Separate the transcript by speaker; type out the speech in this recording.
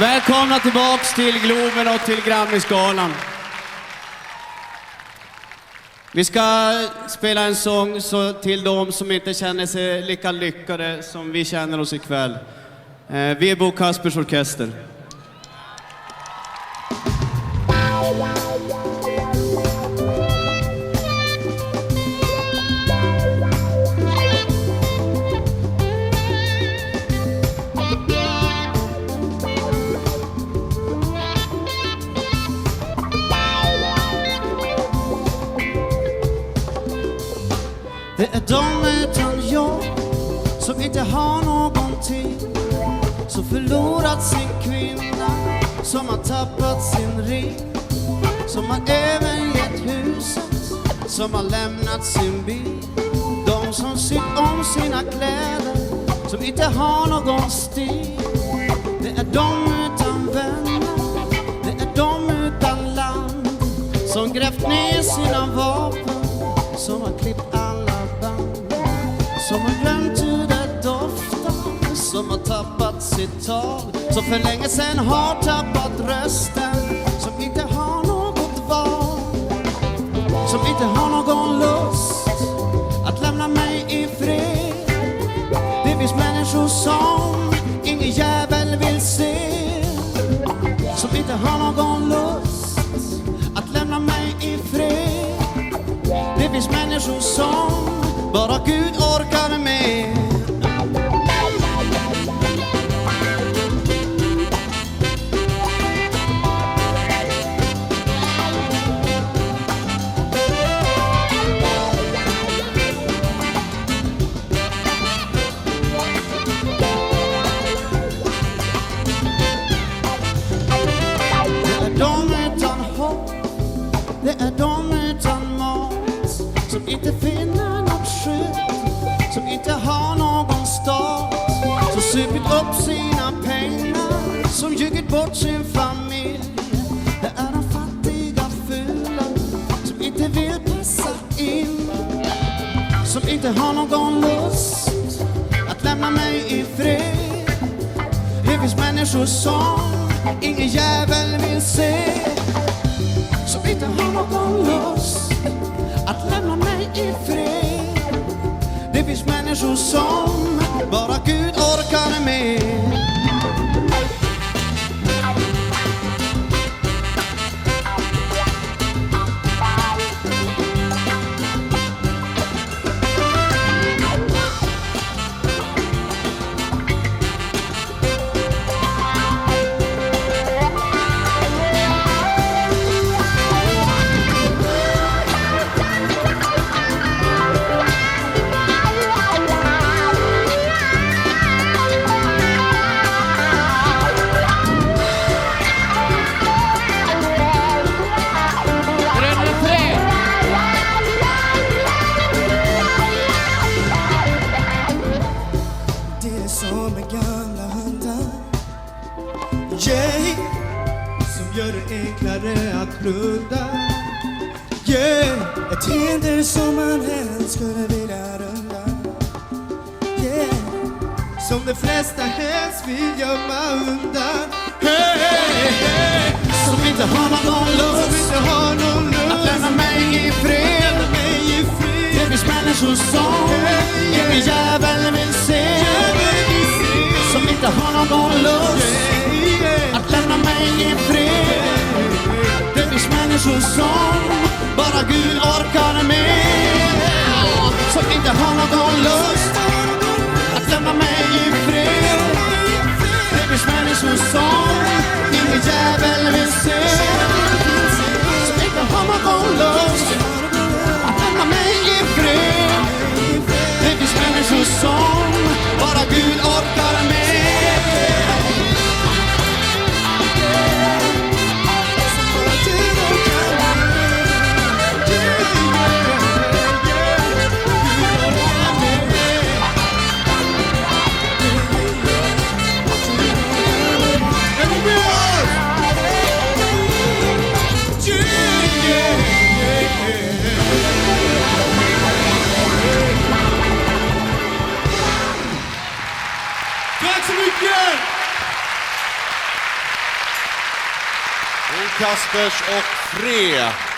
Speaker 1: Välkomna tillbaks till Globen och till Grammisgalan. Vi ska spela en sång till dem som inte känner sig lika lyckade som vi känner oss ikväll. Vi är Kaspers Orkester. Det är de utan jobb som inte har någonting, som förlorat sin kvinna, som har tappat sin ring, som har övergett huset, som har lämnat sin bil. De som sytt om sina kläder, som inte har någon stil. Det är de utan vänner, det är de utan land, som grävt ner sina vapen, som har klippt alla band, som har glömt hur det doftar, som har tappat sitt tal, som för länge sedan har tappat rösten, som inte har något val, som inte har någon lust att lämna mig i fred. Det finns människor som ingen jävel vill se, som inte har någon lust att lämna mig i fred. Det finns människor som bara Gud orkar med. Det är de utan hopp, det är de utan mat, som inte finner något skydd, som inte har någon stat, som supit upp sina pengar, som ljugit bort sin familj. Det är de fattiga fula som inte vill passa in, som inte har någon lust att lämna mig i fred. Det finns människor som ingen jävel vill se, som inte har någon lust att lämna mig i fred. Det finns människor som bara Gud orkar med.
Speaker 2: Som gör det enklare att blunda. Ett hinder som man helst skulle vilja runda. Som de flesta helst vill gömma undan.
Speaker 1: Som inte har någon lust att lämna mig i fred. Det finns människor som ingen jävel vill se, som inte har någon lust att lämna mig i fred. Det finns människor som bara Gud orkar med, som inte har någon lust att lämna mig i fred. Det finns människor som ingen jävel vill se, som inte har någon lust att lämna mig i fred. Det finns människor som bara Gud orkar med.
Speaker 2: Tack så mycket!
Speaker 3: Kaspers och Fre.